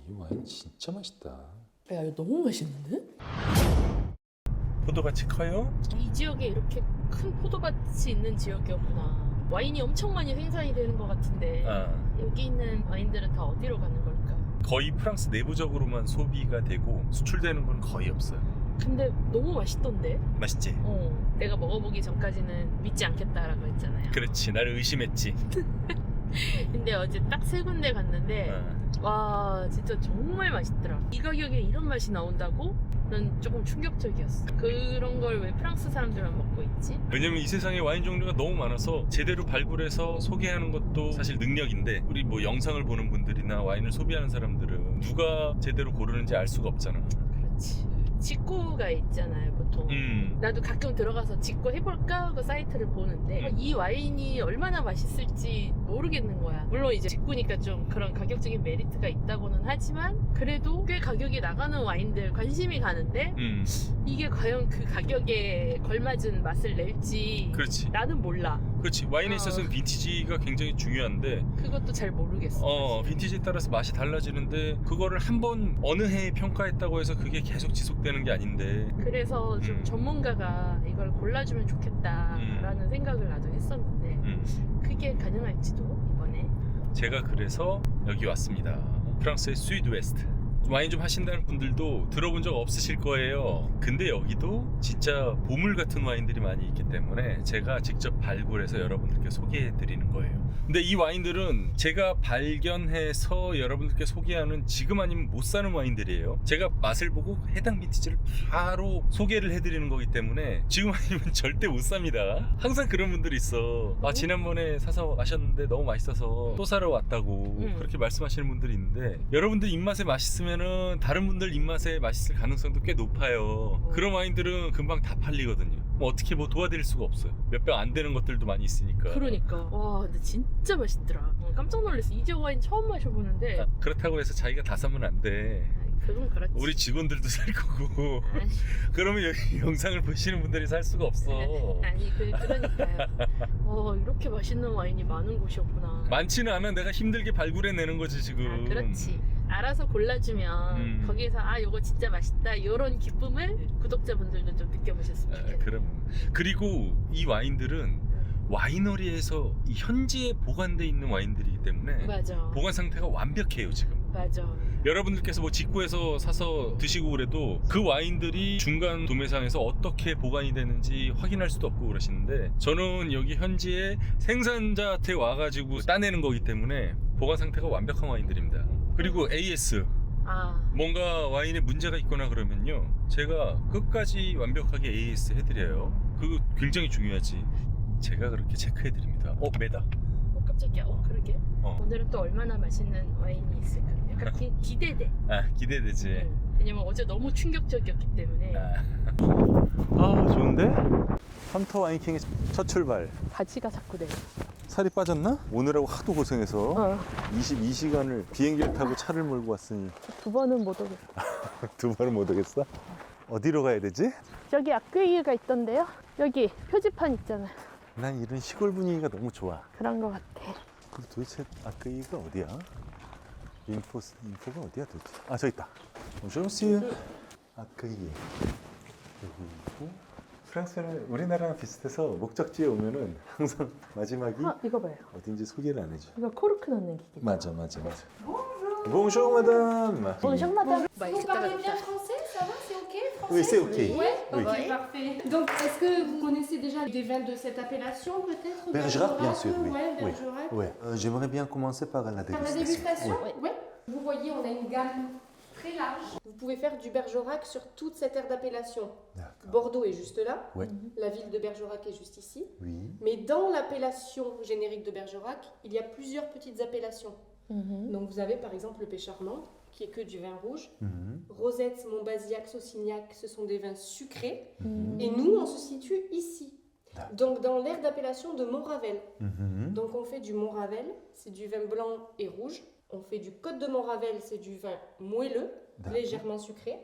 이 와인 진짜 맛있다. 야, 이거 너무 맛있는데? 포도밭이 커요? 이 지역에 이렇게 큰 포도밭이 있는 지역이었구나. 와인이 엄청 많이 생산이 되는 것 같은데 여기 있는 와인들은 다 어디로 가는 걸까? 거의 프랑스 내부적으로만 소비가 되고 수출되는 건 거의 없어요. 근데 너무 맛있던데? 맛있지? 내가 먹어보기 전까지는 믿지 않겠다라고 했잖아요. 그렇지, 나를 의심했지. 근데 어제 딱 세 군데 갔는데 와 진짜 정말 맛있더라. 이 가격에 이런 맛이 나온다고? 난 조금 충격적이었어. 그런 걸 왜 프랑스 사람들만 먹고 있지? 왜냐면 이 세상에 와인 종류가 너무 많아서 제대로 발굴해서 소개하는 것도 사실 능력인데, 우리 뭐 영상을 보는 분들이나 와인을 소비하는 사람들은 누가 제대로 고르는지 알 수가 없잖아. 그렇지. 직구가 있잖아요 보통. 나도 가끔 들어가서 직구 해볼까 하고 사이트를 보는데 이 와인이 얼마나 맛있을지 모르겠는 거야. 물론 이제 직구니까 좀 그런 가격적인 메리트가 있다고는 하지만 그래도 꽤 가격이 나가는 와인들 관심이 가는데 이게 과연 그 가격에 걸맞은 맛을 낼지 그렇지. 나는 몰라. 그렇지. 와인에 있어서는 빈티지가 굉장히 중요한데 그것도 잘 모르겠어. 빈티지에 따라서 맛이 달라지는데 그거를 한 번 어느 해에 평가했다고 해서 그게 계속 지속되는 게 아닌데. 그래서 좀 전문가가 이걸 골라주면 좋겠다라는 생각을 나도 했었는데 그게 가능할지도 이번에. 제가 그래서 여기 왔습니다. 프랑스의 수이드웨스트. 와인 좀 하신다는 분들도 들어본 적 없으실 거예요. 근데 여기도 진짜 보물 같은 와인들이 많이 있기 때문에 제가 직접 발굴해서 여러분들께 소개해 드리는 거예요. 근데 이 와인들은 제가 발견해서 여러분들께 소개하는, 지금 아니면 못 사는 와인들이에요. 제가 맛을 보고 해당 빈티지를 바로 소개를 해드리는 거기 때문에 지금 아니면 절대 못 삽니다. 항상 그런 분들이 있어. 지난번에 사서 마셨는데 너무 맛있어서 또 사러 왔다고 그렇게 말씀하시는 분들이 있는데, 여러분들 입맛에 맛있으면은 다른 분들 입맛에 맛있을 가능성도 꽤 높아요. 그런 와인들은 금방 다 팔리거든요. 뭐 어떻게 뭐 도와드릴 수가 없어요. 몇 병 안 되는 것들도 많이 있으니까. 그러니까 와 근데 진짜 맛있더라. 깜짝 놀랐어. 이 지역 와인 처음 마셔보는데. 그렇다고 해서 자기가 다 사면 안 돼. 그건 그렇지. 우리 직원들도 살 거고. 그러면 여기 영상을 보시는 분들이 살 수가 없어. 아니 그러니까요. 이렇게 맛있는 와인이 많은 곳이었구나. 많지는 않아. 내가 힘들게 발굴해내는 거지 지금. 그렇지. 알아서 골라주면 거기에서 요거 진짜 맛있다 이런 기쁨을 구독자분들도 좀 느껴보셨으면 좋겠네요. 그럼. 그리고 이 와인들은 와이너리에서 이 현지에 보관돼 있는 와인들이기 때문에 맞아. 보관 상태가 완벽해요 지금. 맞아. 여러분들께서 뭐 직구해서 사서 드시고 그래도 그 와인들이 중간 도매상에서 어떻게 보관이 되는지 확인할 수도 없고 그러시는데, 저는 여기 현지에 생산자한테 와가지고 따내는 거기 때문에 보관 상태가 완벽한 와인들입니다. 그리고 AS, 뭔가 와인에 문제가 있거나 그러면요 제가 끝까지 완벽하게 AS 해드려요. 그거 굉장히 중요하지. 제가 그렇게 체크해드립니다. 매다. 깜짝이야. 그러게. 오늘은 또 얼마나 맛있는 와인이 있을까 약간 기대돼. 기대되지. 왜냐면 어제 너무 충격적이었기 때문에. 좋은데? 헌터 와인킹의 첫 출발. 바지가 자꾸 내려. 살이 빠졌나? 오늘하고 하도 고생해서 22시간을 비행기를 타고 차를 몰고 왔으니 두 번은 못 오겠어. 두 번은 못 오겠어? 어디로 가야 되지? 저기 아크이유가 있던데요. 여기 표지판 있잖아요. 난 이런 시골 분위기가 너무 좋아. 그런 거 같아. 도대체 아크이유가 어디야? 인포가 어디야 도대체? 저기 있다. Bonjour monsieur. 아크이유. 여기 있고. 프랑스는 우리나라랑 비슷해서 목적지에 오면은 항상 마지막이 이거 봐요. 어딘지 소개를 안 해줘. 이거 코르크 넣는 기계. 맞아. Bonjour madame. Bonjour madame. Vous parlez bien français, ça va, c'est ok français? Oui, c'est ok. Ouais, Oui. ok, parfait. Donc, est-ce que vous connaissez déjà des vins de cette appellation, peut-être? Bergerac, bien sûr, oui. Ouais, Oui. Bergerac. Ouais. J'aimerais bien commencer par la Par la dégustation. dégustation? Ouais. Vous voyez, on a une gamme très large. Vous pouvez faire du Bergerac sur toute cette aire d'appellation. D'accord. Bordeaux est juste là. Ouais. La ville de Bergerac est juste ici. Oui. Mais dans l'appellation générique de Bergerac, il y a plusieurs petites appellations. Donc, vous avez par exemple le Pécharmant, qui est que du vin rouge. Rosette, Montbazillac, Saucignac, ce sont des vins sucrés. Et nous, on se situe ici. Donc dans l'aire d'appellation de Montravel. Donc on fait du Montravel, c'est du vin blanc et rouge. On fait du Côte de Montravel, c'est du vin moelleux, légèrement sucré.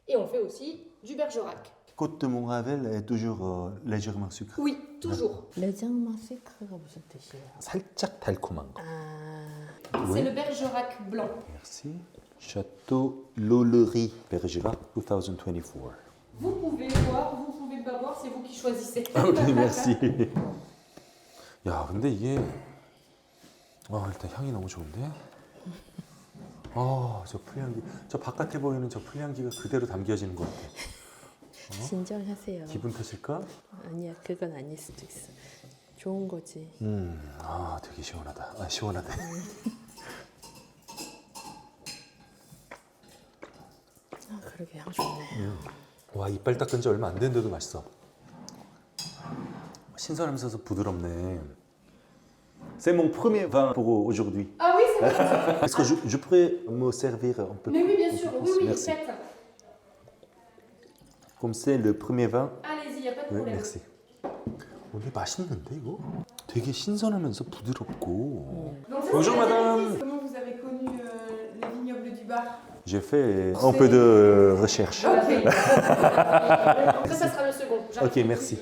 Et on fait aussi du Bergerac. Côte de Montravel est toujours légèrement sucrée. Oui, toujours. 레장만 시크가 무슨 뜻이에요? 살짝 달콤한 거. C'est le Bergerac blanc. Merci. Château Lollerie Bergerac 2024. Vous pouvez boire, vous pouvez pas boire, c'est vous qui choisissez. Ok, merci. 야, 근데 이게 일단 향이 너무 좋은데. 저 풀향기, 저 바깥에 보이는 저 풀향기가 그대로 담겨지는 것 같아. 진정하세요. 기분 탓일까? 아니야, 그건 아닐 수도 있어. 좋은 거지. 되게 시원하다. 시원하다. 그러게 향 좋네. 와, 이빨 닦은 지 얼마 안 됐는데도 맛있어. 신선하면서 부드럽네. C'est mon premier vin pour aujourd'hui. Ah oui, c'est vrai. Est-ce que je pourrais me servir un peu? Mais oui, bien sûr, oui, oui, Merci. faites. Comme c'est le premier vin. Allez-y, il n'y a pas de Oui, problème. merci. 오늘 맛있는데 이거? 되게 신선하면서 부드럽고. Donc ça, Bonjour, c'est la madame. directrice. Comment vous avez connu les vignobles du Bar? J'ai fait un peu de recherche. Ok. Ça sera le second. Ok, merci.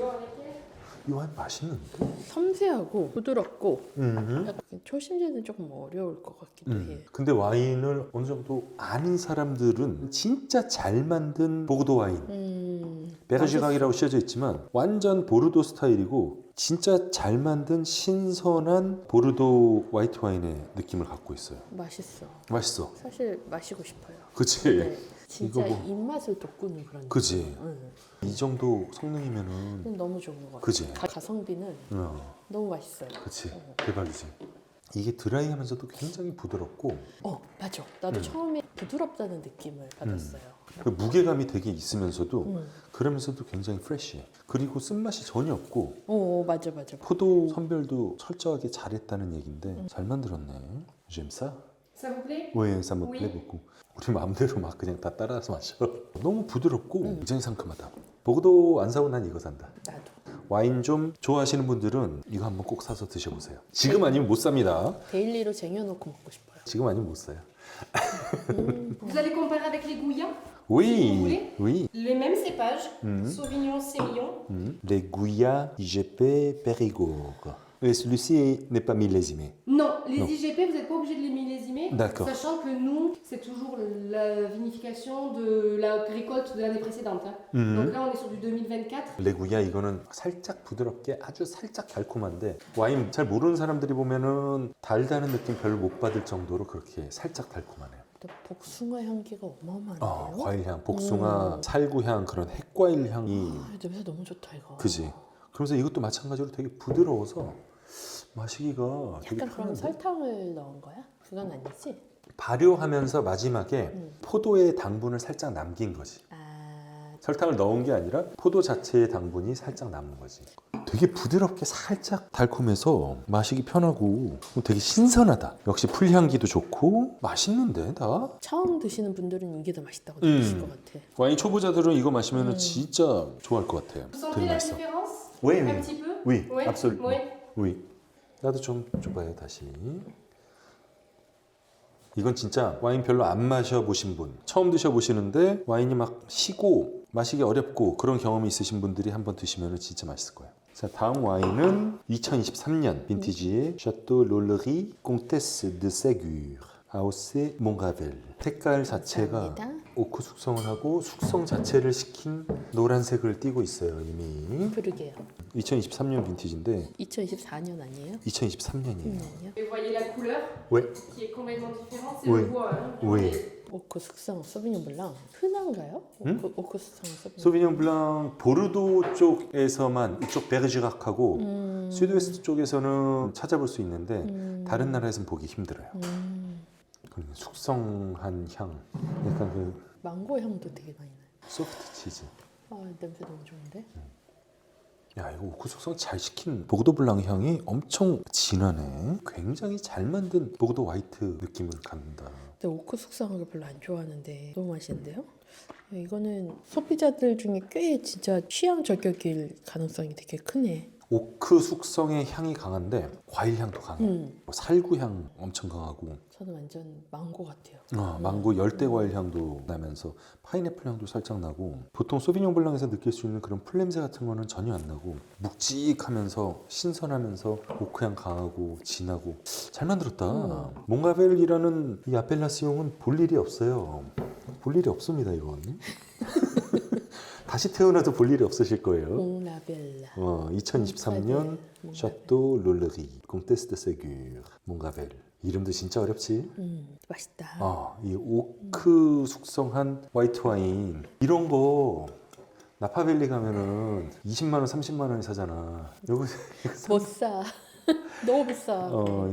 이 와인 맛있는데? 섬세하고 부드럽고 약간 초심자는 조금 어려울 것 같기도 해. 근데 와인을 어느 정도 아는 사람들은 진짜 잘 만든 보르도 와인. 베르지락이라고 쓰여져 있지만 완전 보르도 스타일이고 진짜 잘 만든 신선한 보르도 화이트 와인의 느낌을 갖고 있어요. 맛있어. 맛있어. 사실 마시고 싶어요. 그치? 네, 진짜 이거 뭐- 입맛을 돋구는 그런. 그치? 응. 이 정도 성능이면은 너무 좋은 것 같아. 그치? 가성비는 너무 맛있어요. 그치? 대박이지? 이게 드라이하면서도 굉장히 부드럽고 맞아. 나도 처음에 부드럽다는 느낌을 받았어요. 그 무게감이 되게 있으면서도 그러면서도 굉장히 프레쉬해. 그리고 쓴맛이 전혀 없고 맞아. 포도 선별도 철저하게 잘했다는 얘긴데 잘 만들었네. J'aime ça. Ça vous plaît? Oui, ça me Oui. plaît beaucoup. 우리 마음대로 막 그냥 다 따라서 마셔. 너무 부드럽고 굉장히 상큼하다. 보고도 안 사고 난 이거 산다. 나도. 와인 좀 좋아하시는 분들은 이거 한번 꼭 사서 드셔보세요. 지금 아니면 못 삽니다. 데일리로 쟁여놓고 먹고 싶어요. 지금 아니면 못 사요. Vous allez comparer avec les Gouillans? Oui, oui. Les mêmes cépages, Sauvignon, Sémillon. Les Gouya IGP Périgord. Et celui-ci n'est pas millésimé. Non, les Non. IGP, vous n'êtes pas obligé de les millésimer. D'accord. Sachant que nous, c'est toujours la vinification de la récolte de l'année précédente. Hein. Donc là, on est sur du 2024. 레구야 이거는 살짝 부드럽게 아주 살짝 달콤한데 와인 잘 모르는 사람들이 보면은 달다는 느낌 별로 못 받을 정도로 그렇게 살짝 달콤하네요. 근데 복숭아 향기가 어마어마한데요? 과일향, 복숭아, 살구향 그런 핵과일 향이 냄새 너무 좋다 이거. 그지? 그러면서 이것도 마찬가지로 되게 부드러워서 마시기가 되게 약간 그럼 편한데 설탕을 넣은 거야? 그건 아니지? 발효하면서 마지막에 포도의 당분을 살짝 남긴 거지. 설탕을 넣은 게 아니라 포도 자체의 당분이 살짝 남은 거지. 되게 부드럽게 살짝 달콤해서 마시기 편하고 되게 신선하다. 역시 풀향기도 좋고 맛있는데 다? 처음 드시는 분들은 이게 더 맛있다고 느끼실 것 같아. 와인 초보자들은 이거 마시면 진짜 좋아할 것 같아요. Vous sentez 되게 la 맛있어. différence? Oui, Un oui. petit peu? Oui, Oui, absolument. oui. Oui. 나도 좀 줘봐요 다시. 이건 진짜 와인 별로 안 마셔보신 분, 처음 드셔보시는데 와인이 막 시고 마시기 어렵고 그런 경험이 있으신 분들이 한번 드시면 진짜 맛있을 거예요. 자, 다음 와인은 2023년 빈티지의 샤또 롤러리 콩테스 드 세규르 아우세 몽가벨. 색깔 자체가 감사합니다. 오크 숙성을 하고 숙성 자체를 시킨 노란색을 띠고 있어요 이미. 그러게요. 2023년 빈티지인데 2024년 아니에요? 2023년이에요. Et vous voyez la couleur 왜? qui est complètement différente, c'est Oui. le bois. Hein. 왜? 오크 숙성 소비뇽 블랑 흔한가요? 오크 숙성 소비뇽 소비뇽 블랑 보르도 쪽에서만 이쪽 베르지락하고 스위드웨스트 쪽에서는 찾아볼 수 있는데 다른 나라에서는 보기 힘들어요. 그리고 숙성한 향, 약간 그 망고 향도 되게 많이 나요. 소프트 치즈. 냄새 너무 좋은데? 야, 이거 오크 숙성 잘 시킨 보르도 블랑 향이 엄청 진하네. 굉장히 잘 만든 보르도 화이트 느낌을 갖는다. 근데 오크 숙성한 걸 별로 안 좋아하는데 너무 맛있는데요? 이거는 소비자들 중에 꽤 진짜 취향 저격일 가능성이 되게 크네. 오크 숙성의 향이 강한데 과일 향도 강해. 살구 향 엄청 강하고. 저는 완전 망고 같아요. 망고 열대 과일 향도 나면서 파인애플 향도 살짝 나고 보통 소비뇽 블랑에서 느낄 수 있는 그런 풀냄새 같은 거는 전혀 안 나고 묵직하면서 신선하면서 오크 향 강하고 진하고 잘 만들었다. 몽가벨이라는 이 아펠라시옹은 볼 일이 없어요. 볼 일이 없습니다 이건. 다시 태어나도 볼 일이 없으실 거예요. 몽라벨라. 2023년 샤또 롤레리 콩테스 데 세규르 몽가벨. 이름도 진짜 어렵지? 맛있다. 이 오크 숙성한 화이트 와인 이런 거 나파밸리 가면은 20만 원, 30만 원에 사잖아. 이거 못 사. 너무 비싸.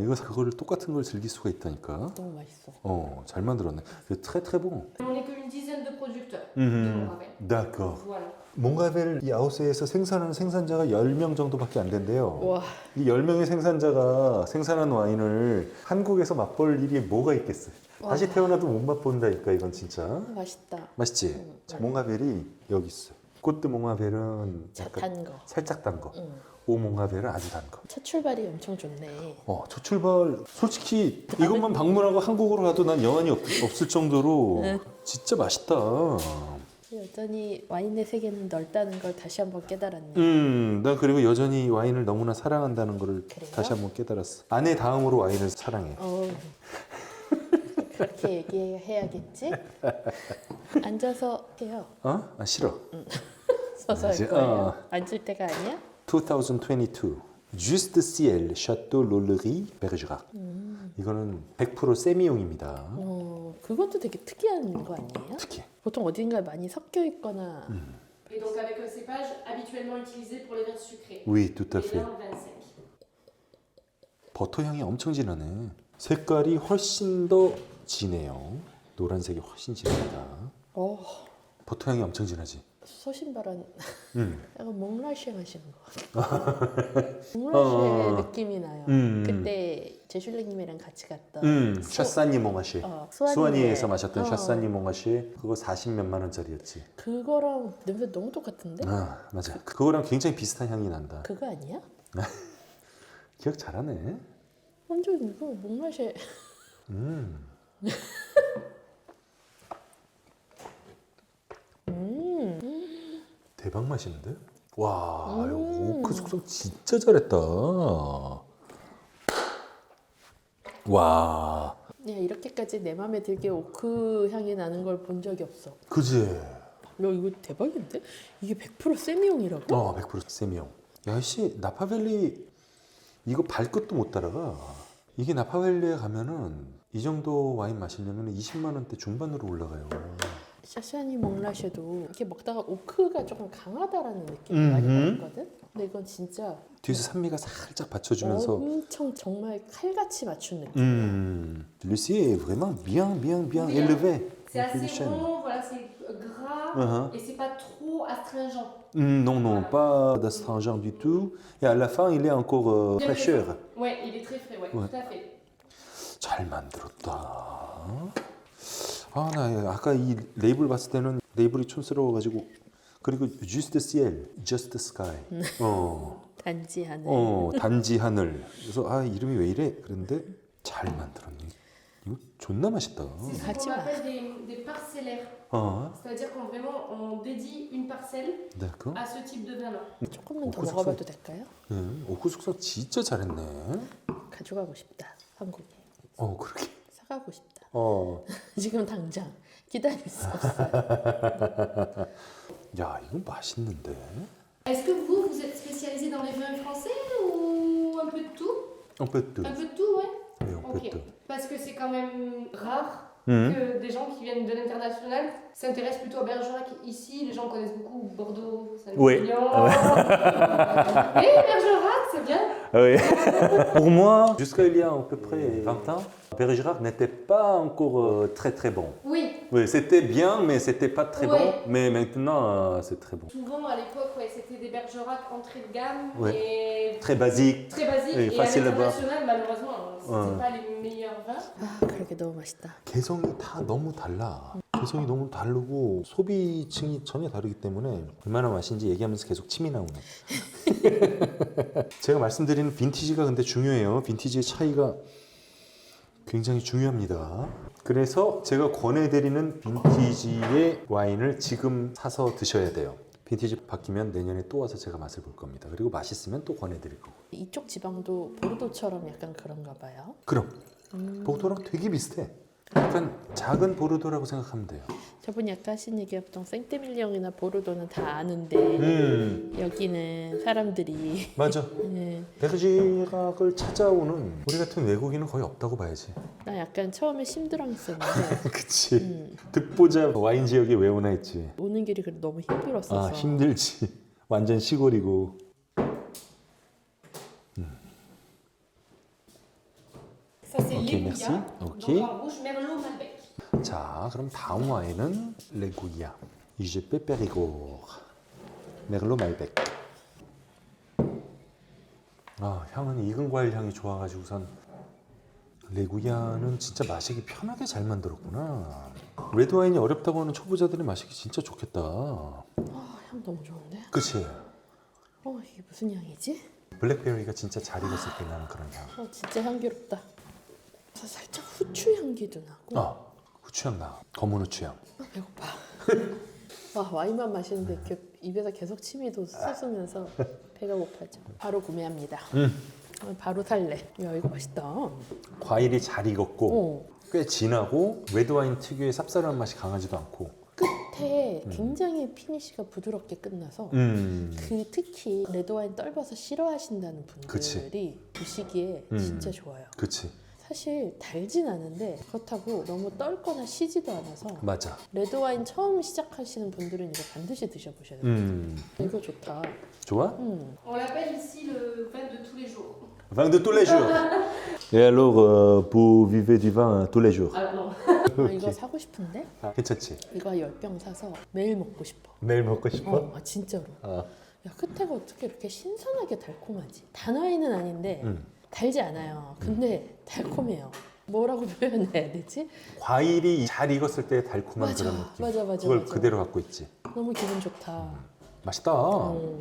이거 그거를 똑같은 걸 즐길 수가 있다니까. 너무 맛있어. 잘 만들었네. très très bon. On n'est qu'une dizaine de producteurs de Montravel. D'accord. Voilà. 몽가벨 이 아우스에서 생산하는 생산자가 10명 정도밖에 안 된대요. 와. 이 10명의 생산자가 생산한 와인을 한국에서 맛볼 일이 뭐가 있겠어요. 다시 태어나도 못 맛본다니까 이건 진짜. 맛있다. 맛있지? 자, 몽가벨이 여기 있어요. 꽃드 몽가벨은 단 거. 살짝 단 거. 오몽가벨은 아주 단 거. 첫 출발이 엄청 좋네. 첫 출발 솔직히 이것만 방문하고 한국으로 가도 난 여한이 없을 정도로 진짜 맛있다. 여전히 와인의 세계는 넓다는 걸 다시 한번 깨달았네. 난 그리고 여전히 와인을 너무나 사랑한다는 걸 그래요? 다시 한번 깨달았어. 아내 다음으로 와인을 사랑해. 그렇게 얘기해야겠지? 앉아서 해요. 싫어. 서서 할 거예요. 앉을 때가 아니야? 2022 Juste Ciel Château Lollerie Bergerac. 이거는 100% 세미용입니다. 그것도 되게 특이한 거 아니에요? 특히. 보통 어딘가에 많이 섞여 있거나. Et donc avec le cépage habituellement utilisé pour les vins sucrés. Oui, tout à Et fait. là, en vin sec. 버터 향이 엄청 진하네. 색깔이 훨씬 더 진해요. 노란색이 훨씬 진합니다. 버터 향이 엄청 진하지. 소신발언. 약간 몽라쉐 마시는 거. 몽라쉐 느낌이 나요. 그때 제슐랭님이랑 같이 갔던 샤사니 몽아시. 수완이에서 마셨던 어. 샤사니 몽아시. 그거 40몇만 원짜리였지. 그거랑 냄새 너무 똑같은데? 맞아. 그거랑 굉장히 비슷한 향이 난다. 그거 아니야? 기억 잘하네. 완전 이거 몽라쉐. 대박 맛있는데? 와, 오크 숙성 진짜 잘했다. 와, 야, 이렇게까지 내 맘에 들게 오크 향이 나는 걸 본 적이 없어. 그지? 야, 이거 대박인데? 이게 100% 세미용이라고? 100% 세미용. 야, 씨, 나파밸리 이거 발끝도 못 따라가. 이게 나파밸리에 가면은 이 정도 와인 마시려면 20만 원대 중반으로 올라가요. 샤샤니 몽라쉐도 이렇게 먹다가 오크가 조금 강하다라는 느낌이 많이 받거든? 근데 이건 진짜 뒤에서 산미가 살짝 받쳐주면서 엄청 정말 칼같이 맞춘 느낌. Lucie est vraiment bien Oui, élevé. C'est assez bon, voilà, c'est gras et c'est pas trop astringent. Non, pas d'astringent du tout. Et à la fin, il est encore fraîcheur. Ouais, il est très frais, ouais, tout à fait. 잘 만들었다. 나 아까 이 레이블 봤을 때는 레이블이 촌스러워가지고 그리고 Juste Ciel, Just Sky. 단지 하늘. 단지 하늘. 그래서 이름이 왜 이래? 그런데 잘 만들었네. 이거 존나 맛있다. C'est ce qu'on appelle des parcellaires. C'est-à-dire qu'on vraiment on dédie une parcelle D'accord. à ce type de vin-là. 조금만 더 오크 먹어봐도 될까요? 오크 숙성 진짜 잘했네. 가져가고 싶다. 한국에. 그렇게. 사가고 싶다. 지금 당장 기다릴 수 없어요. 야, 이거 맛있는데. Est-ce que vous êtes spécialisé dans les vins français ou un peu de tout? Un peu de tout. Un peu de tout, ouais. Oui, un peu de Ok. tout. Parce que c'est quand même rare que des gens qui viennent de l'international s'intéressent plutôt à Bergerac. Ici, les gens connaissent beaucoup Bordeaux, Saint-Émilion. Et Bergerac, c'est bien. Oui. Pour moi, jusqu'à il y a à peu près 20 ans, Bergerac n'était pas encore très très bon. Oui. Oui, c'était bien, mais c'était pas très bon. Mais maintenant, c'est très bon. Souvent, à l'époque, c'était des Bergerac entrée de gamme Ouais. et Très basique. très basique. Et Et, facile à à boire. l'international, malheureusement, c'était pas les meilleurs vins. 그러게 너무 맛있다. 개성이 다 너무 달라. 개성이 너무 다르고 소비층이 전혀 다르기 때문에 얼마나 맛있는지 얘기하면서 계속 침이 나오네. 제가 말씀드리는 빈티지가 근데 중요해요. 빈티지의 차이가 굉장히 중요합니다. 그래서 제가 권해드리는 빈티지의 와인을 지금 사서 드셔야 돼요. 빈티지 바뀌면 내년에 또 와서 제가 맛을 볼 겁니다. 그리고 맛있으면 또 권해드릴 거고. 이쪽 지방도 보르도처럼 약간 그런가 봐요. 그럼 보르도랑 되게 비슷해. 약간 작은 보르도라고 생각하면 돼요. 저분이 아까 하신 얘기가 보통 생테밀리옹이나 보르도는 다 아는데 여기는 사람들이 맞아. 베르지락을 찾아오는 우리 같은 외국인은 거의 없다고 봐야지. 나 약간 처음에 심드렁했었는데 그치. 듣보자 와인 지역에 왜 오나 했지. 오는 길이 그래도 너무 힘들었어서 아 힘들지. 완전 시골이고. Ça c'est Ok, les merci. Gouillas, Ok. dans Vin rouge, Merlot, Malbec. 자, 그럼 다음 와인은 레구야. 이제페 페리고르. 메르로 말백. 아, 향은 익은 과일 향이 좋아가지고선 레구야는 진짜 마시기 편하게 잘 만들었구나. 레드 와인이 어렵다고 하는 초보자들이 마시기 진짜 좋겠다. 향 너무 좋은데? 그치? 이게 무슨 향이지? 블랙베리가 진짜 잘 익었을 때 나는 그런 향. 진짜 향기롭다. 살짝 후추 향기도 나고 후추향 나. 검은 후추향. 배고파. 와, 와인만 마시는데 이렇게 입에서 계속 침이 솟으면서 배가 고파져. 바로 구매합니다. 바로 살래. 야, 이거 맛있다. 과일이 잘 익었고 꽤 진하고 레드 와인 특유의 쌉싸름한 맛이 강하지도 않고 끝에 굉장히 피니쉬가 부드럽게 끝나서 특히 레드와인 떫어서 싫어하신다는 분들이 그치. 드시기에 진짜 좋아요. 그치. 사실 달진 않은데 그렇다고 너무 떫거나 시지도 않아서 맞아. 레드와인 처음 시작하시는 분들은 이거 반드시 드셔보셔야 돼요. 이거 좋다. 좋아? On l'appelle ici le vin de tous les jours. Vin de tous les jours. Et alors, vous vivez du vin tous les jours? Alors non. 이거 사고 싶은데 괜찮지? 이거 10병 사서 매일 먹고 싶어. 매일 먹고 싶어? 진짜로. 어. 야, 끝에가 어떻게 이렇게 신선하게 달콤하지? 단와인은 아닌데 달지 않아요. 근데 달콤해요. 뭐라고 표현해야 되지? 과일이 잘 익었을 때 달콤한 맞아, 그런 느낌. 맞아, 그걸 맞아. 그대로 갖고 있지. 너무 기분 좋다. 맛있다.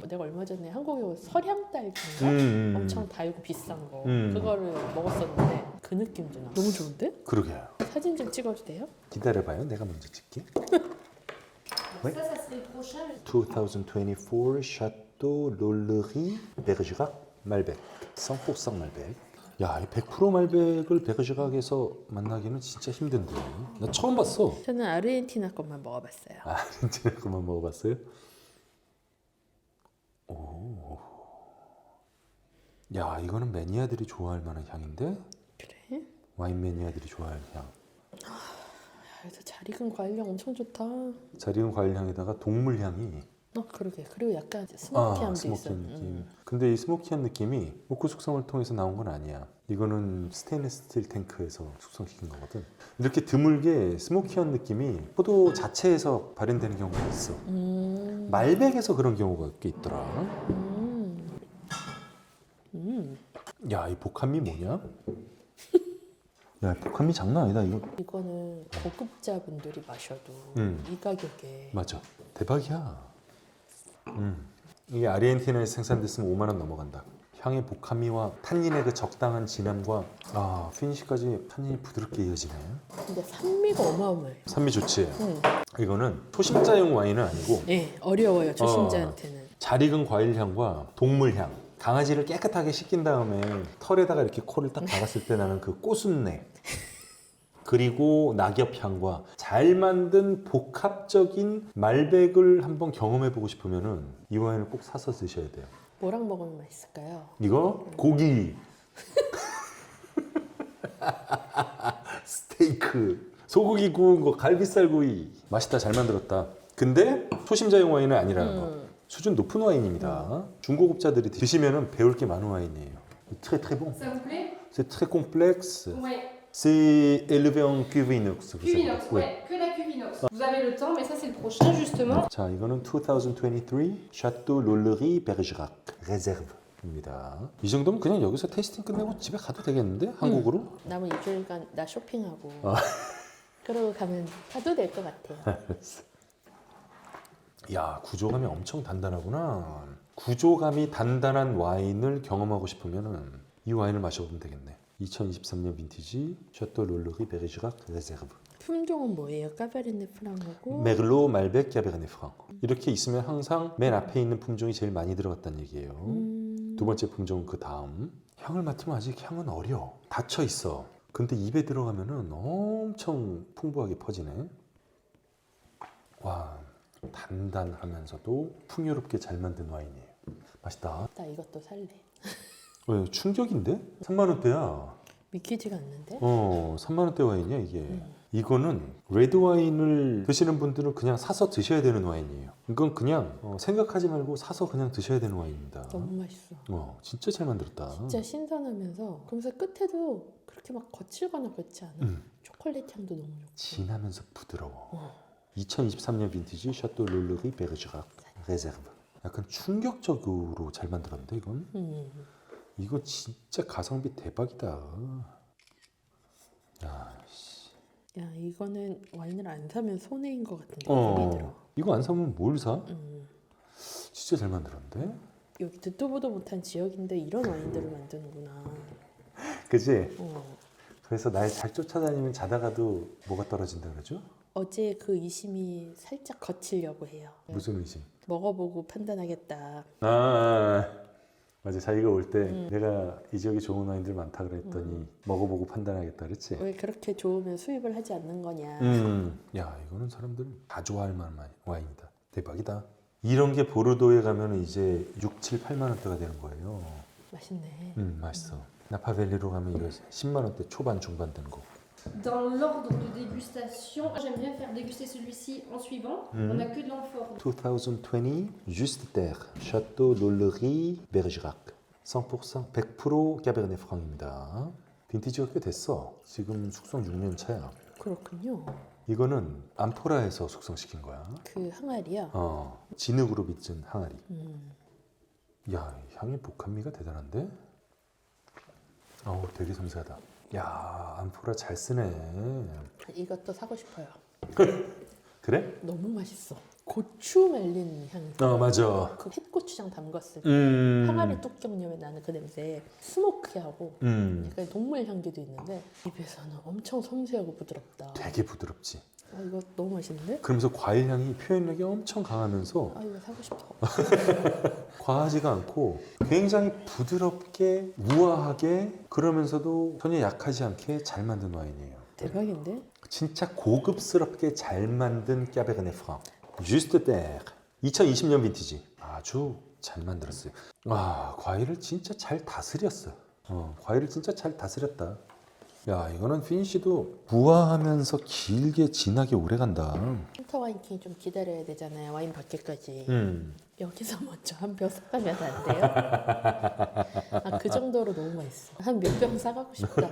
내가 얼마 전에 한국에 온 서량 딸기인가? 엄청 달고 비싼 거 그거를 먹었었는데 그 느낌도 나. 너무 좋은데? 그러게요. 사진 좀 찍어도 돼요? 기다려봐요. 내가 먼저 찍게. Ça, ça serait le prochain. 2024 Château Lollerie Bergerac Malbec 100% 말백. 야, 이 100% 말백을 베르지락에서 만나기는 진짜 힘든데. 나 처음 봤어. 저는 아르헨티나 것만 먹어봤어요. 아르헨티나 그만 먹어봤어요? 오. 야, 이거는 매니아들이 좋아할 만한 향인데? 그래? 와인 매니아들이 좋아할 향. 그래서 잘 익은 과일향 엄청 좋다. 잘 익은 과일 향에다가 동물 향이. 그러게. 그리고 약간 스모키함도 있어. 스모키한 느낌. 근데 이 스모키한 느낌이 오크 숙성을 통해서 나온 건 아니야. 이거는 스테인리스 스틸 탱크에서 숙성시킨 거거든. 이렇게 드물게 스모키한 느낌이 포도 자체에서 발현되는 경우가 있어. 말백에서 그런 경우가 꽤 있더라. 야, 이 복합미 뭐냐? 야, 복합미 장난 아니다. 이거는 고급자분들이 마셔도 이 가격에 맞아. 대박이야. 이게 아르헨티나에서 생산됐으면 5만 원 넘어간다. 향의 복합미와 탄닌의 그 적당한 진함과 피니시까지 탄닌이 부드럽게 이어지네. 근데 산미가 어마어마해. 산미 좋지? 이거는 초심자용 와인은 아니고 네, 어려워요. 초심자한테는. 잘 익은 과일 향과 동물 향. 강아지를 깨끗하게 씻긴 다음에 털에다가 이렇게 코를 딱 박았을 때 나는 그 꼬순내. 그리고 낙엽 향과 잘 만든 복합적인 말백을 한번 경험해보고 싶으면은 이 와인을 꼭 사서 드셔야 돼요. 뭐랑 먹으면 맛있을까요? 이거 고기, 스테이크, 소고기 구운 거, 갈비살 구이. 맛있다, 잘 만들었다. 근데 초심자용 와인은 아니라는 거. 수준 높은 와인입니다. 중고급자들이 드시면은 배울 게 많은 와인이에요. Très très bon. Ça vous plaît? C'est très complexe. Ouais. C'est élevé en cuve inox. vous savez. Cuvinox, ouais, que la cuvinox. Vous avez le temps, mais ça c'est le prochain justement. 자, 이거는 2023 Château Lollerie Bergerac Réserve입니다. 이 정도면 그냥 여기서 테이스팅 끝내고 집에 가도 되겠는데? 한국으로? 남은 2주일간 나 쇼핑하고 그러고 가면 가도 될 것 같아요. 야, 구조감이 엄청 단단하구나. 구조감이 단단한 와인을 경험하고 싶으면은 이 와인을 마셔보면 되겠네. 2023년 빈티지 샤또 롤르리 베르지락 레제르브. 품종은 뭐예요? 까베르네 프랑하고 메글로, 말백, 캬베르네 프랑. 이렇게 있으면 항상 맨 앞에 있는 품종이 제일 많이 들어갔다는 얘기예요. 두 번째 품종은 그 다음. 향을 맡으면 아직 향은 어려. 닫혀 있어. 근데 입에 들어가면은 엄청 풍부하게 퍼지네. 와, 단단하면서도 풍요롭게 잘 만든 와인이에요. 맛있다. 나 이것도 살래. 왜 충격인데? 3만 원대야. 믿기지가 않는데? 3만 원대 와인이야 이게. 이거는 레드 와인을 드시는 분들은 그냥 사서 드셔야 되는 와인이에요. 이건 그냥 생각하지 말고 사서 그냥 드셔야 되는 와인입니다. 너무 맛있어. 진짜 잘 만들었다. 진짜 신선하면서 그러면서 끝에도 그렇게 막 거칠거나 그렇지 않아. 초콜릿 향도 너무 좋고. 진하면서 부드러워. 2023년 빈티지 샤또 롤르리 베르지락 레제르브. 약간 충격적으로 잘 만들었는데 이건. 이거 진짜 가성비 대박이다. 야, 이거는 와인을 안 사면 손해인 것 같은 느낌이 들어. 이거 안 사면 뭘 사? 진짜 잘 만들었는데? 여기 듣도 보도 못한 지역인데 이런 와인들을 만드는구나. 그치? 그래서 날 잘 쫓아다니면 자다가도 뭐가 떨어진다 그러죠? 어제 그 의심이 살짝 거치려고 해요. 무슨 의심? 먹어보고 판단하겠다. 맞아. 자기가 올 때 내가 이 지역에 좋은 와인들 많다 그랬더니 먹어보고 판단하겠다 그랬지? 왜 그렇게 좋으면 수입을 하지 않는 거냐. 야, 이거는 사람들 다 좋아할 만한 와인이다. 대박이다. 이런 게 보르도에 가면 이제 6, 7, 8만 원대가 되는 거예요. 맛있네. 맛있어. 나파밸리로 가면 이거 10만 원대 초반 중반 되는 거. Dans l'ordre de dégustation, j'aime bien faire déguster celui-ci en suivant. On n'a que de l'amphore. 2020 Juste Terre Château Lollerie Bergerac 100% 100% 까베르네 프랑입니다. 빈티지가 꽤 됐어. 지금 숙성 6년 차야. 그렇군요. 이거는 암포라에서 숙성시킨 거야. 그 항아리야. 진흙으로 빚은 항아리. 야, 향의 복합미가 대단한데? 되게 섬세하다. 야, 암포라 잘 쓰네. 이것도 사고 싶어요. 그래? 너무 맛있어. 고추 말린 향. 맞아. 그 햇고추장 담갔을 때 항아리 뚜껑 열면 나는 그 냄새 스모키하고 약간 동물 향기도 있는데 입에서는 엄청 섬세하고 부드럽다. 되게 부드럽지. 이거 너무 맛있는데? 그러면서 과일 향이 표현력이 엄청 강하면서 이거 사고 싶어. 과하지가 않고 굉장히 부드럽게 우아하게 그러면서도 전혀 약하지 않게 잘 만든 와인이에요. 대박인데? 진짜 고급스럽게 잘 만든 까베르네 프랑 Juste Terre 2020년 빈티지. 아주 잘 만들었어요. 과일을 진짜 잘 다스렸어. 과일을 진짜 잘 다스렸다. 야, 이거는 피니쉬도 우아하면서 길게 진하게 오래 간다. 필터 와인킹 좀 기다려야 되잖아요. 와인 받기까지. 여기서 먼저 한 병 사가면 안 돼요? 그 정도로 너무 맛있어. 한 몇 병 사가고 싶다.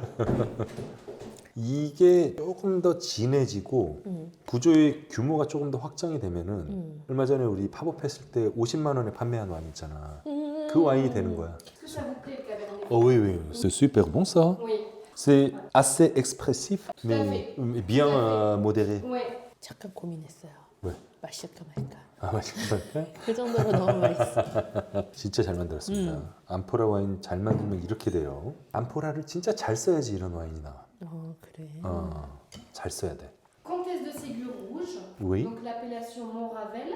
이게 조금 더 진해지고 구조의 규모가 조금 더 확장이 되면은 얼마 전에 우리 팝업 했을 때 50만 원에 판매한 와인 있잖아. 그 와인이 되는 거야. Est-ce que ça vous plaît le cabernet? Oui, oui, c'est super bon ça. Oui. C'est assez expressif, Tout à mais fait. bien Tout à fait. modéré. Oui. 잠깐 고민했어요. 왜? 마실까 말까. 맛있다. 그 정도로 너무 맛있어. 진짜 잘 만들었습니다. 암포라 와인 잘 만들면 이렇게 돼요. 암포라를 진짜 잘 써야지 이런 와인이 나와. 그래. 잘 써야 돼. Comtesse de Ségur Rouge. Oui. Donc l'appellation Montravel.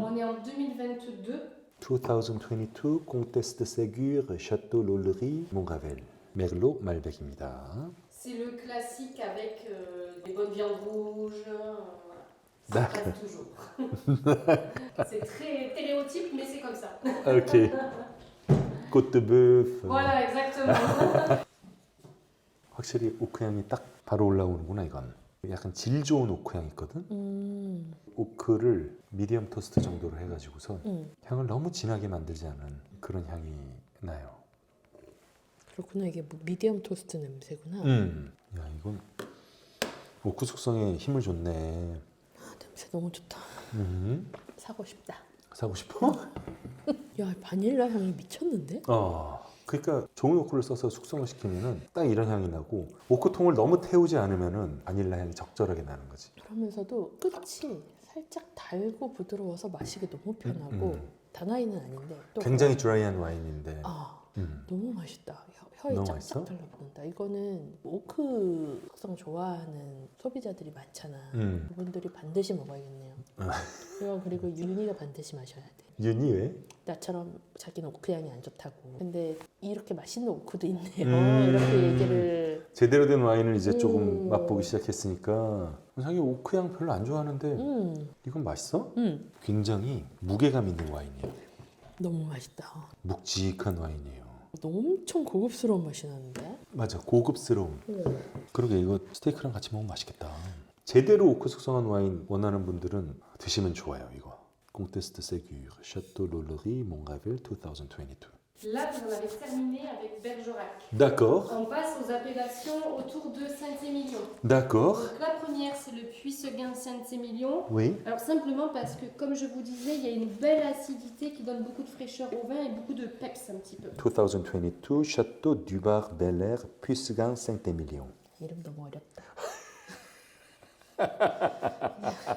On est en 2022. 2022 Comtesse de Ségur Château Lollerie Montravel 메글로 말백입니다. C'est le classique avec des bonnes viandes rouges. Ça D'accord. passe toujours. C'est très stéréotype, mais c'est comme ça. Ok. Côte de bœuf. Voilà, exactement. 확실히 오크 향이 딱 바로 올라오는구나 이건. 약간 질 좋은 오크 향이 있거든. 오크를 미디엄 토스트 정도로 해가지고서 향을 너무 진하게 만들지 않은 그런 향이 나요. 그렇구나. 이게 뭐 미디엄 토스트 냄새구나. 야, 이건 오크 숙성에 힘을 줬네. 냄새 너무 좋다. 사고 싶다. 사고 싶어? 야, 바닐라 향이 미쳤는데? 그러니까 좋은 오크를 써서 숙성을 시키면은 딱 이런 향이 나고 오크통을 너무 태우지 않으면은 바닐라 향이 적절하게 나는 거지. 그러면서도 끝이 살짝 달고 부드러워서 마시기 너무 편하고 단 와인은 아닌데 또 굉장히 드라이한 와인인데 너무 맛있다. 혀에 너무 짝짝 맛있어? 달라붙는다. 이거는 오크 숙성 좋아하는 소비자들이 많잖아. 그분들이 반드시 먹어야겠네요. 이거 그리고 윤희가 반드시 마셔야 돼. 윤이 왜? 나처럼 자기는 오크 향이 안 좋다고. 근데 이렇게 맛있는 오크도 있네요. 이렇게 얘기를. 제대로 된 와인을 이제 조금 맛보기 시작했으니까 자기 오크향 별로 안 좋아하는데 이건 맛있어? 굉장히 무게감 있는 와인이에요. 너무 맛있다. 묵직한 와인이에요. 엄청 고급스러운 맛이 나는데? 맞아, 고급스러움. 그러게 이거 스테이크랑 같이 먹으면 맛있겠다. 제대로 오크 숙성한 와인 원하는 분들은 드시면 좋아요. 이거 Comtesse de Ségur, Château Lollerie, Montravel 2022. Là, vous en avez terminé avec Bergerac. D'accord, On passe aux appellations autour de Saint-Émilion. d'accord. Donc la première, c'est le Puy-Seguin Saint-Émilion. Oui. Alors simplement parce que, comme je vous disais, il y a une belle acidité qui donne beaucoup de fraîcheur au vin et beaucoup de peps un petit peu. 2022, Château du Bar Bel Air, Puy-Seguin, Saint-Émilion. 이름 너무 어렵다.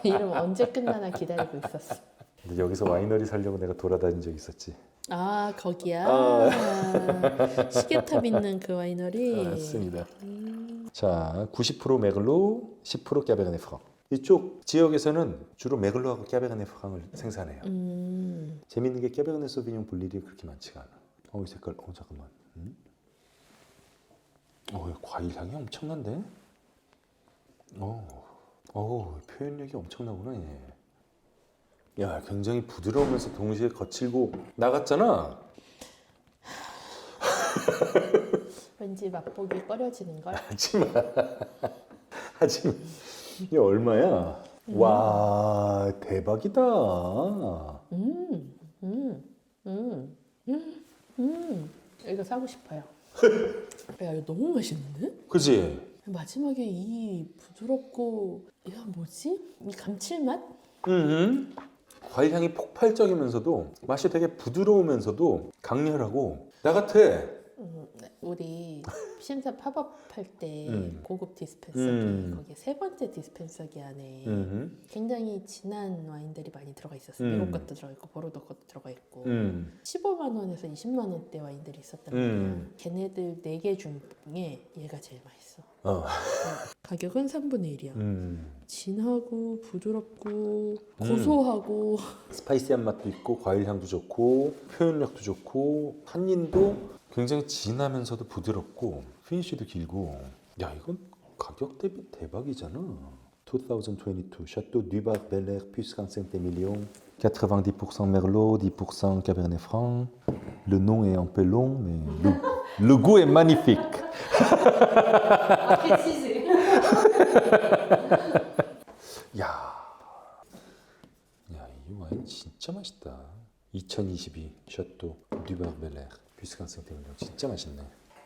이름 언제 끝나나 기다리고 있었어. 근데 여기서 와이너리 살려고 내가 돌아다닌 적 있었지. 아 거기야. 시계탑 있는 그 와이너리. 맞습니다. 자, 90% 메글로, 10% 까베르네 프랑. 이쪽 지역에서는 주로 메글로하고 까베르네 프랑을 생산해요. 재밌는 게 까베르네 소비뇽 볼 일이 그렇게 많지가 않아. 이 색깔, 잠깐만. 과일 향이 엄청난데? 표현력이 엄청나구나 얘. 야, 굉장히 부드러우면서 동시에 거칠고 나갔잖아. 왠지 맛보기 꺼려지는 걸. 하지마. 이게 얼마야? 와, 대박이다. 이거 사고 싶어요. 야 이거 너무 맛있는데? 그지? 마지막에 이 부드럽고 야 뭐지? 이 감칠맛? 과일 향이 폭발적이면서도 맛이 되게 부드러우면서도 강렬하고 나 같아. 우리 심사 팝업 할 때 고급 디스펜서기 거기 세 번째 디스펜서기 안에 굉장히 진한 와인들이 많이 들어가 있었어요. 미국 것도 들어가 있고 보르도 것도 들어가 있고 15만 원에서 20만 원대 와인들이 있었단 말이야. 걔네들 4개 중에 얘가 제일 맛있어. 가격은 3분의 1이야. 진하고 부드럽고 고소하고 스파이시한 맛도 있고 과일 향도 좋고 표현력도 좋고 탄닌도 굉장히 진하면서도 부드럽고 피니쉬도 길고. 야, 이건 가격 대비 대박이잖아. 2022 Château du Bar Bel Air, Puy-Seguin Saint-Émilion, 90% Merlot, 10% Cabernet Franc. Le nom est un peu long, mais le goût est magnifique. À préciser. 야, 이 와인 진짜 맛있다. 2022 Château du Bar Bel Air, Puy-Seguin Saint-Émilion. 진짜 맛있네.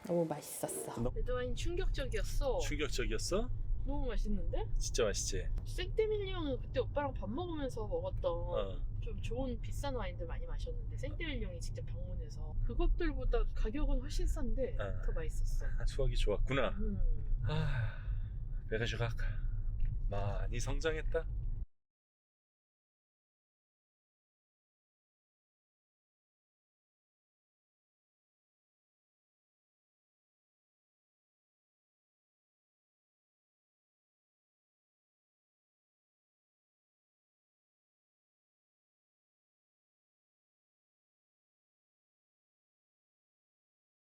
너무 맛있었어. 레드와인 충격적이었어. 충격적이었어? 너무 맛있는데? 진짜 맛있지? 생떼밀리옹은 그때 오빠랑 밥 먹으면서 먹었던 좀 좋은 비싼 와인들 많이 마셨는데 생떼밀리옹이 직접 방문해서 그것들보다 가격은 훨씬 싼데 더 맛있었어. 수확이 좋았구나. 베르주락 많이 성장했다.